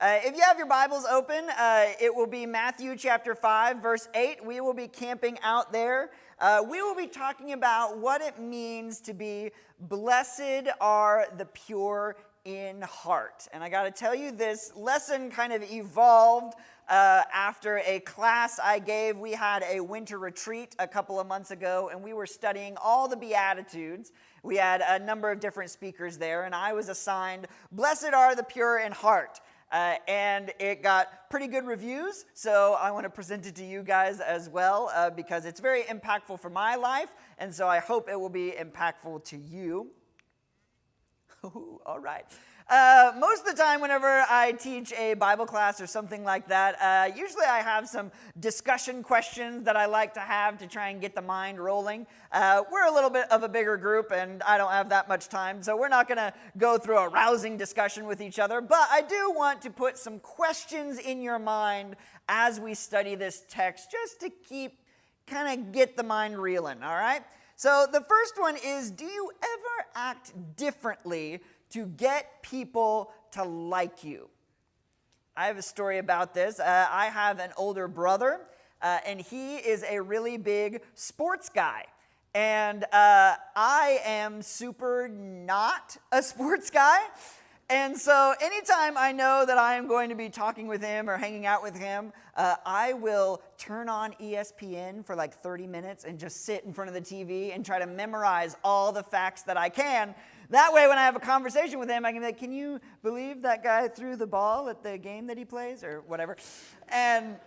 If you have your Bibles open, it will be Matthew chapter 5, verse 8. We will be camping out there. We will be talking about what it means to be blessed are the pure in heart. And I got to tell you, this lesson kind of evolved after a class I gave. We had a winter retreat a couple of months ago, and we were studying all the Beatitudes. We had a number of different speakers there, and I was assigned, Blessed are the pure in heart. And it got pretty good reviews, so I want to present it to you guys as well because it's very impactful for my life, and so I hope it will be impactful to you. Ooh, all right. Most of the time whenever I teach a Bible class or something like that, usually I have some discussion questions that I like to have to try and get the mind rolling. We're a little bit of a bigger group and I don't have that much time, so we're not going to go through a rousing discussion with each other, but I do want to put some questions in your mind as we study this text just to kind of get the mind reeling, all right? So the first one is, do you ever act differently to get people to like you? I have a story about this. I have an older brother, and he is a really big sports guy. And I am super not a sports guy. And so anytime I know that I am going to be talking with him or hanging out with him, I will turn on ESPN for like 30 minutes and just sit in front of the TV and try to memorize all the facts that I can. That way when I have a conversation with him, I can be like, can you believe that guy threw the ball at the game that he plays or whatever? And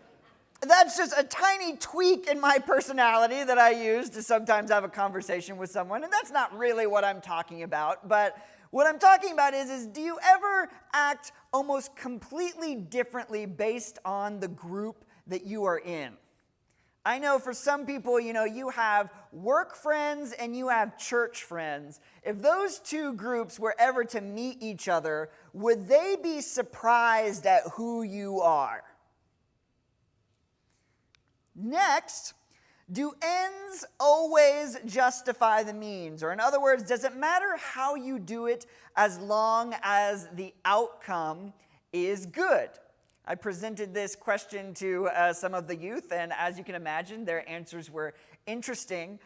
that's just a tiny tweak in my personality that I use to sometimes have a conversation with someone. And that's not really what I'm talking about, but what I'm talking about is do you ever act almost completely differently based on the group that you are in? I know for some people, you have work friends and you have church friends. If those two groups were ever to meet each other, would they be surprised at who you are? Next, do ends always justify the means? Or in other words, does it matter how you do it as long as the outcome is good? I presented this question to some of the youth, and as you can imagine, their answers were interesting.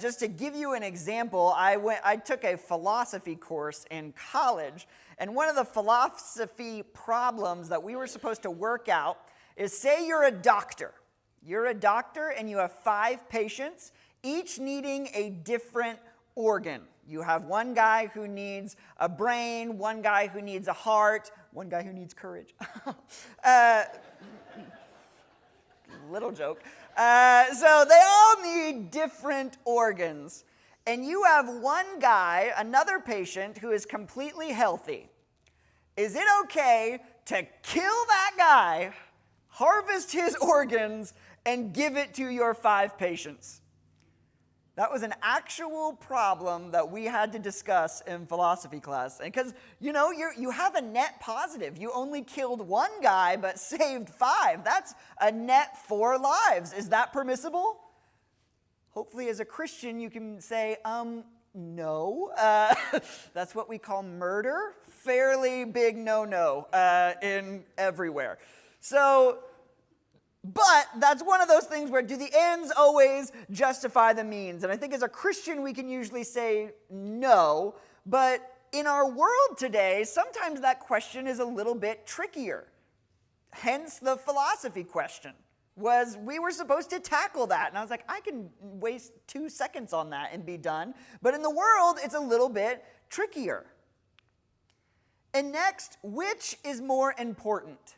Just to give you an example, I took a philosophy course in college, and one of the philosophy problems that we were supposed to work out is, say you're a doctor. You're a doctor and you have 5 patients, each needing a different organ. You have one guy who needs a brain, one guy who needs a heart, one guy who needs courage. Little joke. So they all need different organs. And you have one guy, another patient, who is completely healthy. Is it okay to kill that guy, harvest his organs, and give it to your 5 patients? That was an actual problem that we had to discuss in philosophy class. Because, you have a net positive. You only killed one guy but saved 5. That's a net 4 lives. Is that permissible? Hopefully as a Christian you can say, no. That's what we call murder. Fairly big no-no in everywhere. But that's one of those things where do the ends always justify the means? And I think as a Christian we can usually say no, but in our world today, sometimes that question is a little bit trickier. Hence the philosophy question was we were supposed to tackle that. And I was like, I can waste 2 seconds on that and be done. But in the world, it's a little bit trickier. And next, which is more important?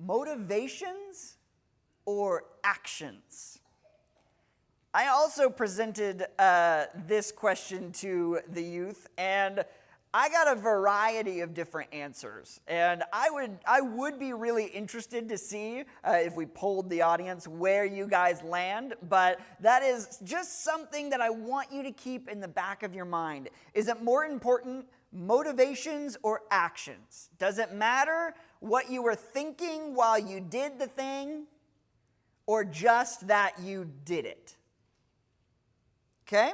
Motivations or actions? I also presented this question to the youth, and I got a variety of different answers. And I would be really interested to see if we polled the audience where you guys land, but that is just something that I want you to keep in the back of your mind. Is it more important, motivations or actions? Does it matter what you were thinking while you did the thing, or just that you did it? Okay?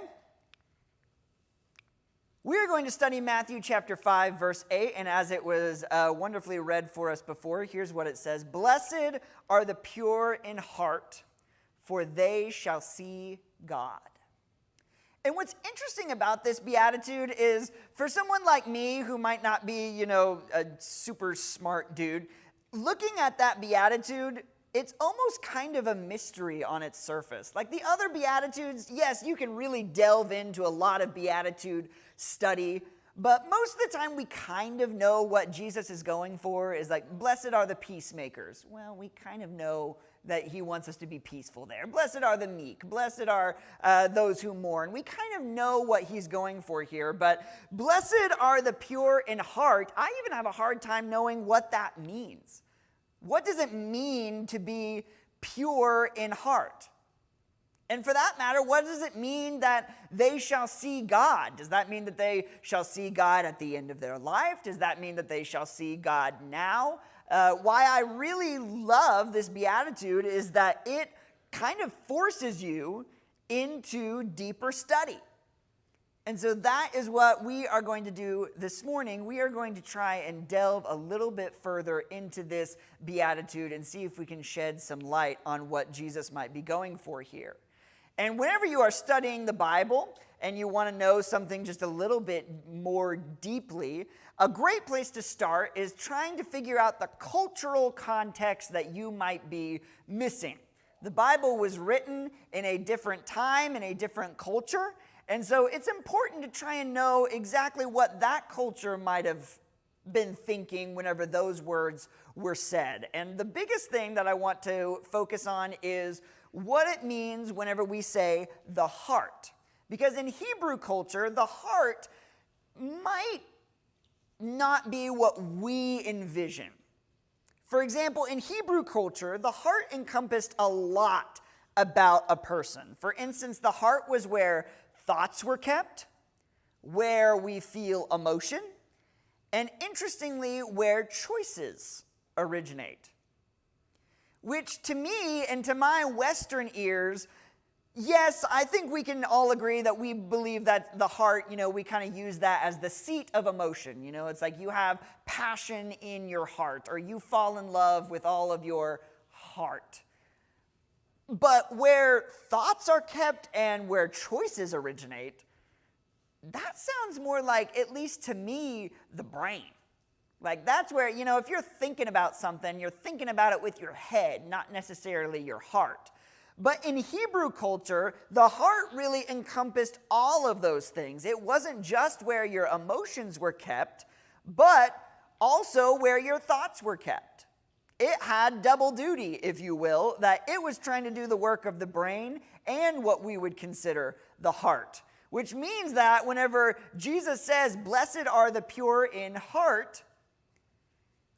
We are going to study Matthew chapter 5, verse 8, and as it was wonderfully read for us before, here's what it says. Blessed are the pure in heart, for they shall see God. And what's interesting about this beatitude is, for someone like me who might not be, a super smart dude, looking at that beatitude, it's almost kind of a mystery on its surface. Like the other beatitudes, yes, you can really delve into a lot of beatitude study, but most of the time we kind of know what Jesus is going for is like, blessed are the peacemakers. Well, we kind of know that he wants us to be peaceful there. Blessed are the meek. Blessed are those who mourn. We kind of know what he's going for here, but blessed are the pure in heart. I even have a hard time knowing what that means. What does it mean to be pure in heart? And for that matter, what does it mean that they shall see God? Does that mean that they shall see God at the end of their life? Does that mean that they shall see God now? Why I really love this beatitude is that it kind of forces you into deeper study. And so that is what we are going to do this morning. We are going to try and delve a little bit further into this beatitude and see if we can shed some light on what Jesus might be going for here. And whenever you are studying the Bible and you want to know something just a little bit more deeply, a great place to start is trying to figure out the cultural context that you might be missing. The Bible was written in a different time, in a different culture, and so it's important to try and know exactly what that culture might have been thinking whenever those words were said. And the biggest thing that I want to focus on is what it means whenever we say the heart. Because in Hebrew culture, the heart might not be what we envision. For example, in Hebrew culture, the heart encompassed a lot about a person. For instance, the heart was where thoughts were kept, where we feel emotion, and interestingly, where choices originate. Which to me and to my Western ears, yes, I think we can all agree that we believe that the heart, we kind of use that as the seat of emotion. It's like you have passion in your heart, or you fall in love with all of your heart. But where thoughts are kept and where choices originate, that sounds more like, at least to me, the brain. Like that's where, if you're thinking about something, you're thinking about it with your head, not necessarily your heart. But in Hebrew culture, the heart really encompassed all of those things. It wasn't just where your emotions were kept, but also where your thoughts were kept. It had double duty, if you will, that it was trying to do the work of the brain and what we would consider the heart. Which means that whenever Jesus says, blessed are the pure in heart,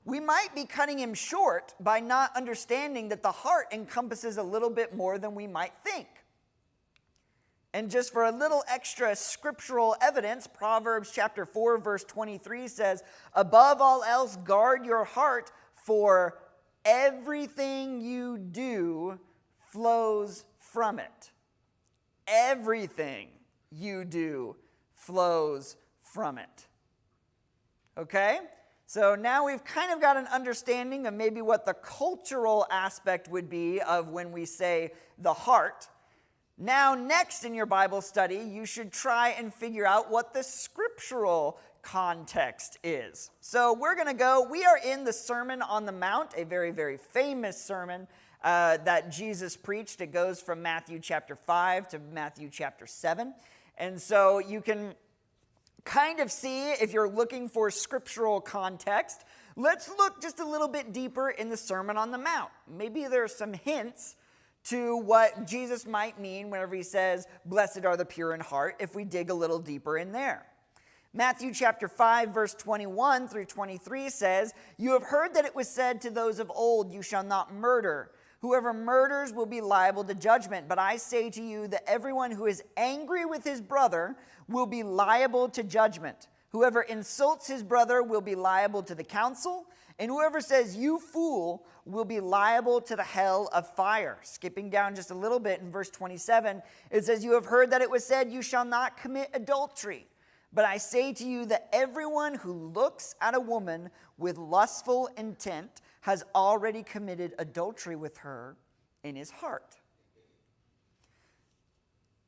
we might be cutting him short by not understanding that the heart encompasses a little bit more than we might think. And just for a little extra scriptural evidence, Proverbs chapter 4, verse 23 says, above all else, guard your heart, for everything you do flows from it. Everything you do flows from it. Okay? So now we've kind of got an understanding of maybe what the cultural aspect would be of when we say the heart. Now, next in your Bible study, you should try and figure out what the scriptural context is. So we are in the Sermon on the Mount, a very, very famous sermon that Jesus preached. It goes from Matthew chapter 5 to Matthew chapter 7. And so you can kind of see, if you're looking for scriptural context, let's look just a little bit deeper in the Sermon on the Mount. Maybe there's some hints to what Jesus might mean whenever he says, blessed are the pure in heart, if we dig a little deeper in there. Matthew chapter 5, verse 21 through 23 says, you have heard that it was said to those of old, you shall not murder. Whoever murders will be liable to judgment. But I say to you that everyone who is angry with his brother will be liable to judgment. Whoever insults his brother will be liable to the council. And whoever says, you fool, will be liable to the hell of fire. Skipping down just a little bit in verse 27, it says, you have heard that it was said, you shall not commit adultery. But I say to you that everyone who looks at a woman with lustful intent has already committed adultery with her in his heart.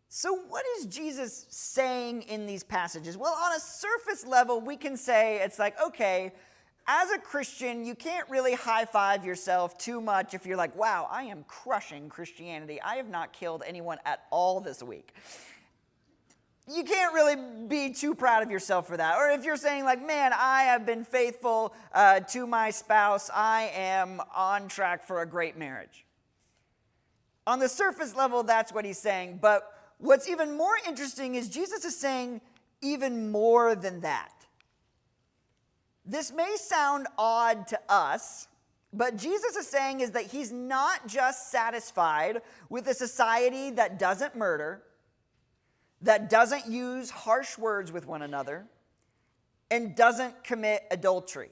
So what is Jesus saying in these passages? Well, on a surface level, we can say it's like, okay, as a Christian, you can't really high-five yourself too much if you're like, wow, I am crushing Christianity. I have not killed anyone at all this week. You can't really be too proud of yourself for that. Or if you're saying like, man, I have been faithful to my spouse, I am on track for a great marriage. On the surface level, that's what he's saying. But what's even more interesting is Jesus is saying even more than that. This may sound odd to us, but Jesus is saying is that he's not just satisfied with a society that doesn't murder, that doesn't use harsh words with one another, and doesn't commit adultery.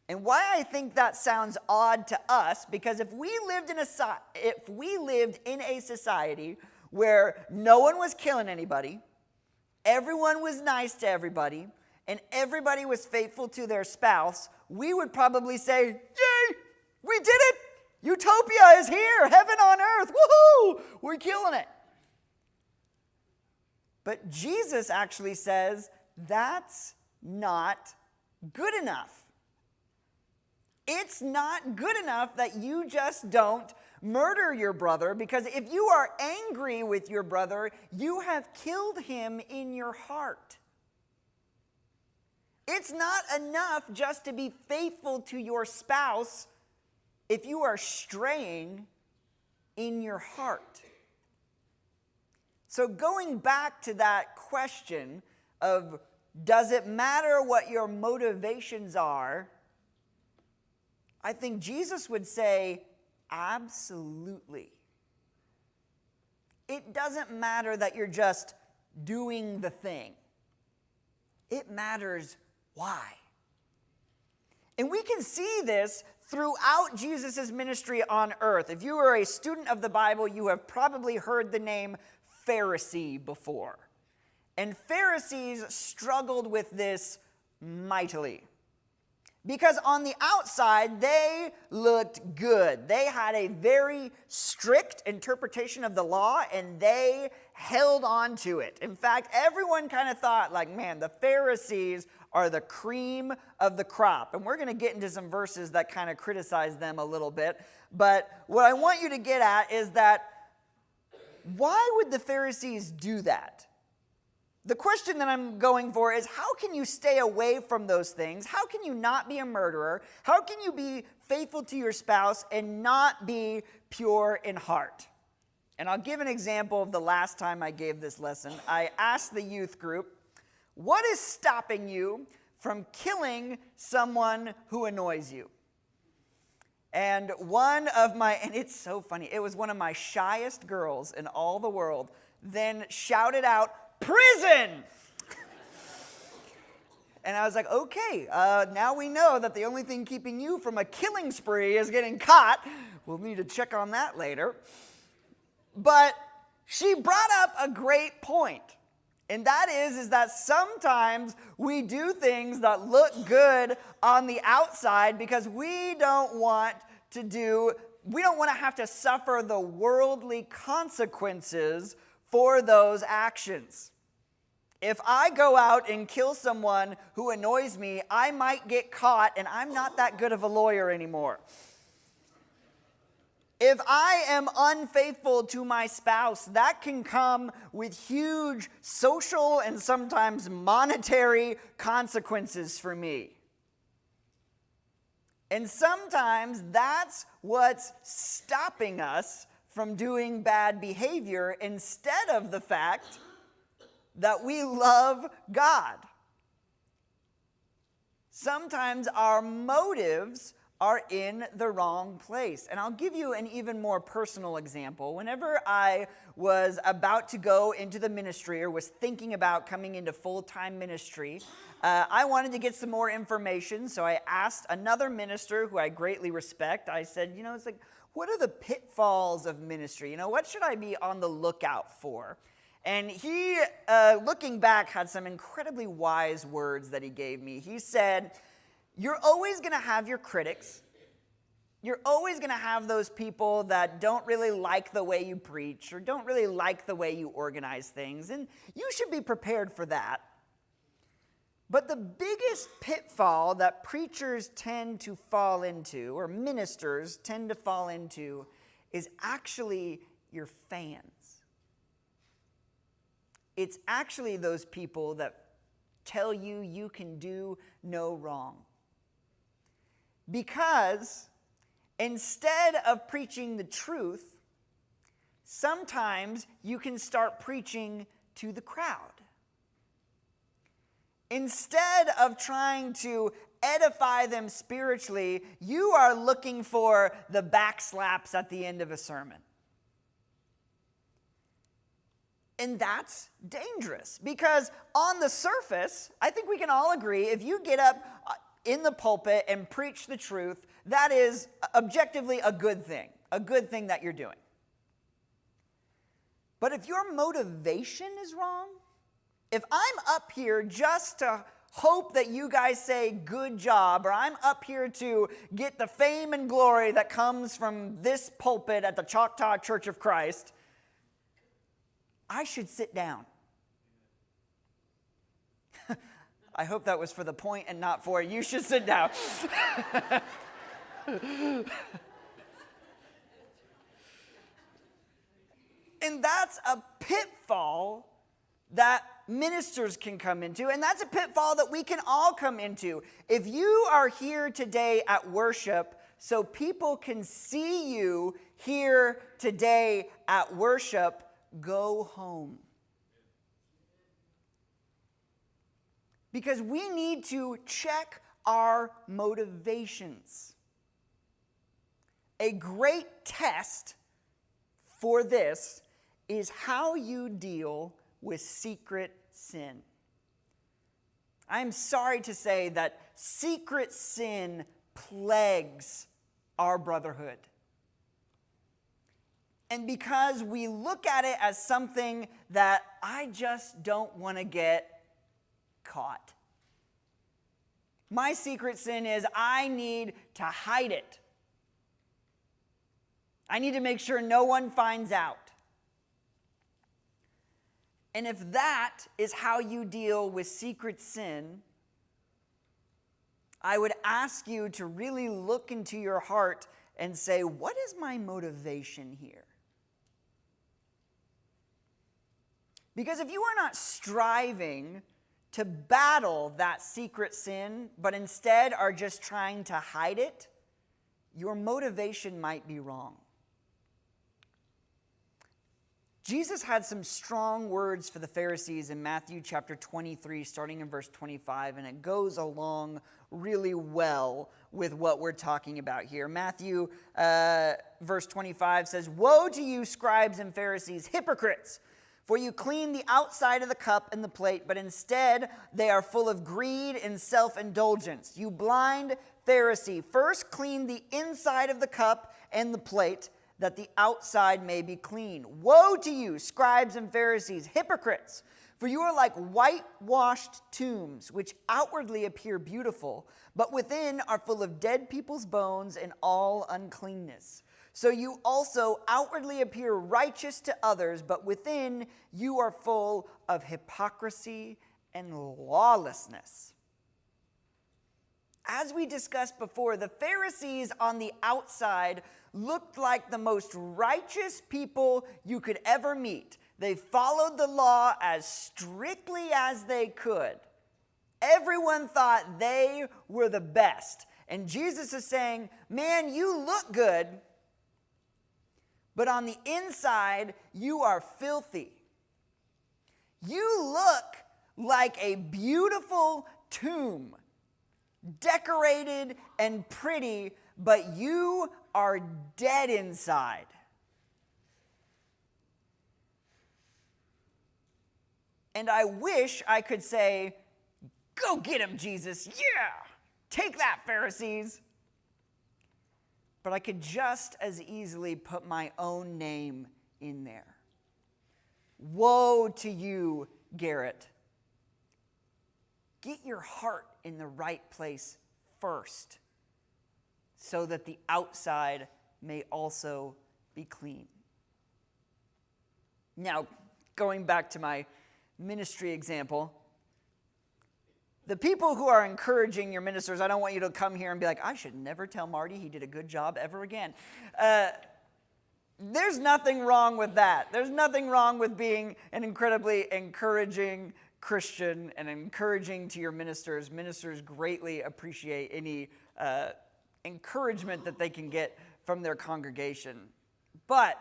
And why I think that sounds odd to us, because if we lived in a society where no one was killing anybody, everyone was nice to everybody, and everybody was faithful to their spouse, we would probably say, yay, we did it! Utopia is here, heaven on earth, woohoo! We're killing it. But Jesus actually says that's not good enough. It's not good enough that you just don't murder your brother, because if you are angry with your brother, you have killed him in your heart. It's not enough just to be faithful to your spouse if you are straying in your heart. So going back to that question of, does it matter what your motivations are? I think Jesus would say, absolutely. It doesn't matter that you're just doing the thing. It matters why. And we can see this throughout Jesus' ministry on earth. If you are a student of the Bible, you have probably heard the name Pharisee before. And Pharisees struggled with this mightily. Because on the outside, they looked good. They had a very strict interpretation of the law, and they held on to it. In fact, everyone kind of thought, like, man, the Pharisees are the cream of the crop. And we're going to get into some verses that kind of criticize them a little bit. But what I want you to get at is that, why would the Pharisees do that? The question that I'm going for is, how can you stay away from those things? How can you not be a murderer? How can you be faithful to your spouse and not be pure in heart? And I'll give an example of the last time I gave this lesson. I asked the youth group, what is stopping you from killing someone who annoys you? And and it's so funny, it was one of my shyest girls in all the world, then shouted out, prison! And I was like, okay, now we know that the only thing keeping you from a killing spree is getting caught. We'll need to check on that later. But she brought up a great point. And that is that sometimes we do things that look good on the outside because we don't want to have to suffer the worldly consequences for those actions. If I go out and kill someone who annoys me, I might get caught, and I'm not that good of a lawyer anymore. If I am unfaithful to my spouse, that can come with huge social and sometimes monetary consequences for me. And sometimes that's what's stopping us from doing bad behavior instead of the fact that we love God. Sometimes our motives are in the wrong place. And I'll give you an even more personal example. Whenever I was about to go into the ministry or was thinking about coming into full-time ministry, I wanted to get some more information, so I asked another minister who I greatly respect. I said, it's like, what are the pitfalls of ministry? What should I be on the lookout for? And he, looking back, had some incredibly wise words that he gave me. He said, you're always going to have your critics. You're always going to have those people that don't really like the way you preach or don't really like the way you organize things, and you should be prepared for that. But the biggest pitfall that preachers tend to fall into, or ministers tend to fall into, is actually your fans. It's actually those people that tell you you can do no wrong. Because instead of preaching the truth, sometimes you can start preaching to the crowd. Instead of trying to edify them spiritually, you are looking for the backslaps at the end of a sermon. And that's dangerous because on the surface, I think we can all agree, if you get up in the pulpit and preach the truth, that is objectively a good thing that you're doing. But if your motivation is wrong, if I'm up here just to hope that you guys say good job, or I'm up here to get the fame and glory that comes from this pulpit at the Choctaw Church of Christ, I should sit down. I hope that was for the point and not for you should sit down. And that's a pitfall that ministers can come into, and that's a pitfall that we can all come into. If you are here today at worship so people can see you here today at worship, go home. Because we need to check our motivations. A great test for this is how you deal with secret sin. I'm sorry to say that secret sin plagues our brotherhood. And because we look at it as something that I just don't want to get caught. My secret sin is I need to hide it. I need to make sure no one finds out. And if that is how you deal with secret sin, I would ask you to really look into your heart and say, what is my motivation here? Because if you are not striving to battle that secret sin, but instead are just trying to hide it, your motivation might be wrong. Jesus had some strong words for the Pharisees in Matthew chapter 23, starting in verse 25, and it goes along really well with what we're talking about here. Matthew verse 25 says, "Woe to you, scribes and Pharisees, hypocrites! For you clean the outside of the cup and the plate, but instead they are full of greed and self-indulgence. You blind Pharisee, first clean the inside of the cup and the plate, that the outside may be clean. Woe to you, scribes and Pharisees, hypocrites! For you are like whitewashed tombs, which outwardly appear beautiful, but within are full of dead people's bones and all uncleanness. So you also outwardly appear righteous to others, but within you are full of hypocrisy and lawlessness." As we discussed before, the Pharisees on the outside looked like the most righteous people you could ever meet. They followed the law as strictly as they could. Everyone thought they were the best. And Jesus is saying, man, you look good, but on the inside, you are filthy. You look like a beautiful tomb, decorated and pretty, but you are dead inside. And I wish I could say, go get him, Jesus. Yeah, take that, Pharisees. But I could just as easily put my own name in there. Woe to you, Garrett. Get your heart in the right place first, so that the outside may also be clean. Now, going back to my ministry example, the people who are encouraging your ministers, I don't want you to come here and be like, I should never tell Marty he did a good job ever again. There's nothing wrong with that. There's nothing wrong with being an incredibly encouraging Christian and encouraging to your ministers. Ministers greatly appreciate any encouragement that they can get from their congregation. But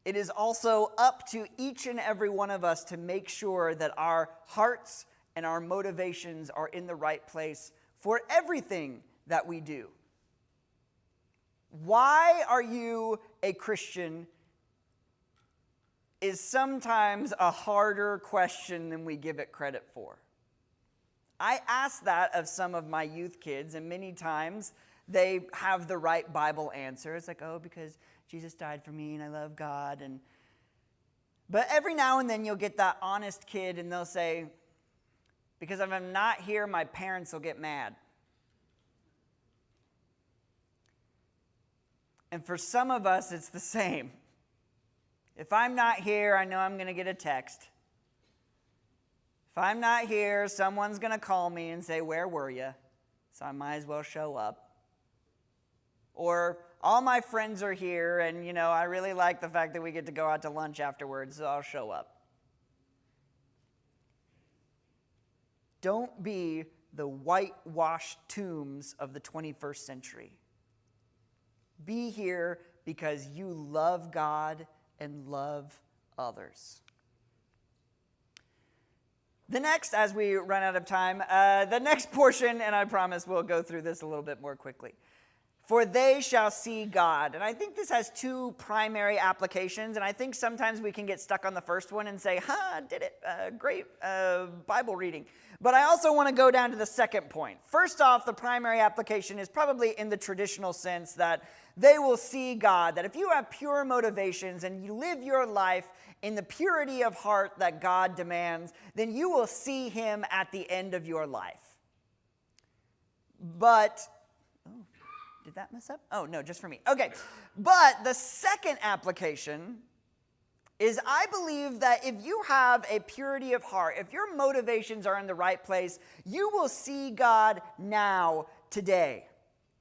it is also up to each and every one of us to make sure that our hearts and our motivations are in the right place for everything that we do. Why are you a Christian is sometimes a harder question than we give it credit for. I ask that of some of my youth kids, and many times they have the right Bible answer. It's like, oh, because Jesus died for me and I love God. But every now and then you'll get that honest kid and they'll say, because if I'm not here, my parents will get mad. And for some of us, it's the same. If I'm not here, I know I'm going to get a text. If I'm not here, someone's going to call me and say, where were you? So I might as well show up. Or all my friends are here, and, I really like the fact that we get to go out to lunch afterwards, so I'll show up. Don't be the whitewashed tombs of the 21st century. Be here because you love God and love others. The next, as we run out of time, the next portion, and I promise we'll go through this a little bit more quickly. For they shall see God. And I think this has two primary applications, and I think sometimes we can get stuck on the first one and say, did it, great Bible reading. But I also want to go down to the second point. First off, the primary application is probably in the traditional sense that they will see God, that if you have pure motivations and you live your life in the purity of heart that God demands, then you will see him at the end of your life. But, did that mess up? Oh, no, just for me. Okay, but the second application is I believe that if you have a purity of heart, if your motivations are in the right place, you will see God now, today.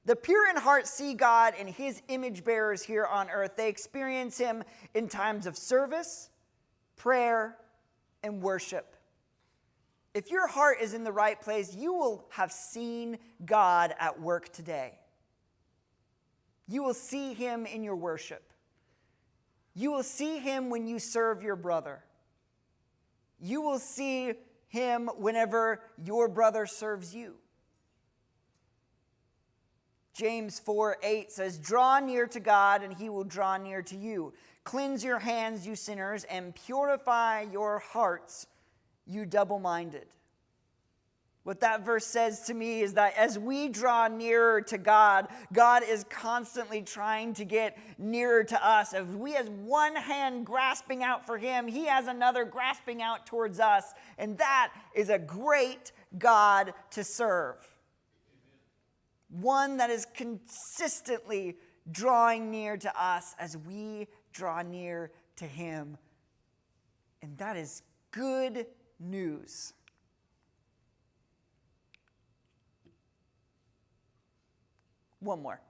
The pure in heart see God and his image bearers here on earth. They experience him in times of service, prayer, and worship. If your heart is in the right place, you will have seen God at work today. You will see him in your worship. You will see him when you serve your brother. You will see him whenever your brother serves you. James 4:8 says, draw near to God and he will draw near to you. Cleanse your hands, you sinners, and purify your hearts, you double-minded. What that verse says to me is that as we draw nearer to God, God is constantly trying to get nearer to us. As we have one hand grasping out for him, he has another grasping out towards us. And that is a great God to serve. One that is consistently drawing near to us as we draw near to him. And that is good news. One more.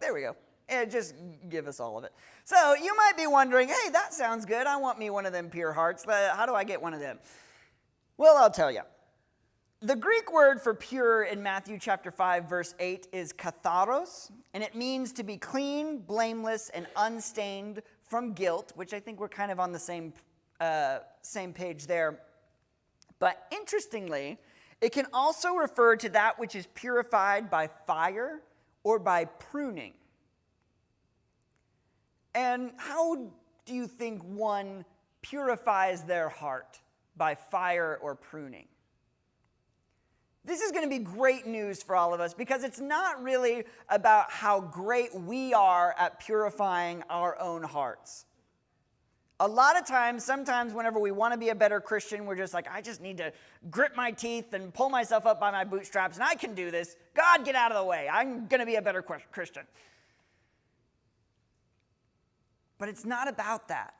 There we go. And just give us all of it. So you might be wondering, hey, that sounds good. I want me one of them pure hearts. How do I get one of them? Well, I'll tell you. The Greek word for pure in Matthew chapter 5, verse 8 is katharos, and it means to be clean, blameless, and unstained from guilt, which I think we're kind of on the same page there. But interestingly, it can also refer to that which is purified by fire or by pruning. And how do you think one purifies their heart by fire or pruning? This is going to be great news for all of us because it's not really about how great we are at purifying our own hearts. A lot of times, sometimes whenever we want to be a better Christian, we're just like, I just need to grit my teeth and pull myself up by my bootstraps, and I can do this. God, get out of the way. I'm going to be a better Christian. But it's not about that.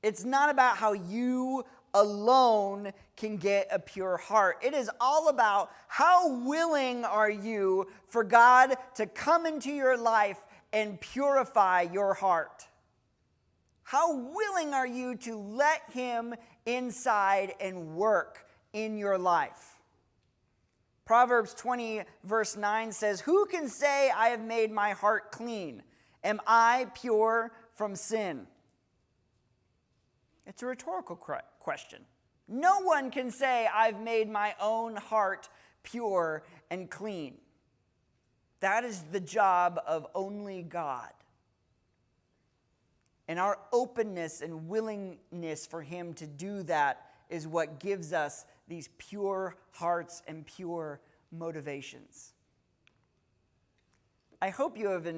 It's not about how you alone can get a pure heart. It is all about how willing are you for God to come into your life and purify your heart. How willing are you to let him inside and work in your life? Proverbs 20 verse 9 says, "Who can say I have made my heart clean? Am I pure from sin?" It's a rhetorical question. No one can say, I've made my own heart pure and clean. That is the job of only God. And our openness and willingness for him to do that is what gives us these pure hearts and pure motivations. I hope you have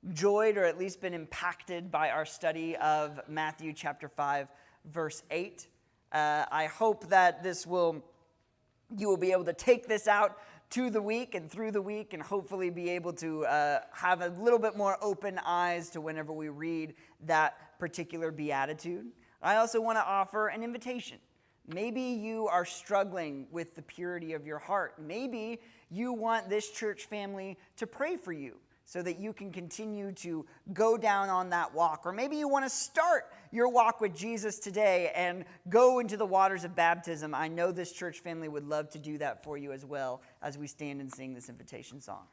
enjoyed or at least been impacted by our study of Matthew chapter 5, verse 8. I hope that you will be able to take this out to the week and through the week and hopefully be able to have a little bit more open eyes to whenever we read that particular beatitude. I also want to offer an invitation. Maybe you are struggling with the purity of your heart. Maybe you want this church family to pray for you so that you can continue to go down on that walk. Or maybe you want to start your walk with Jesus today and go into the waters of baptism. I know this church family would love to do that for you as well as we stand and sing this invitation song.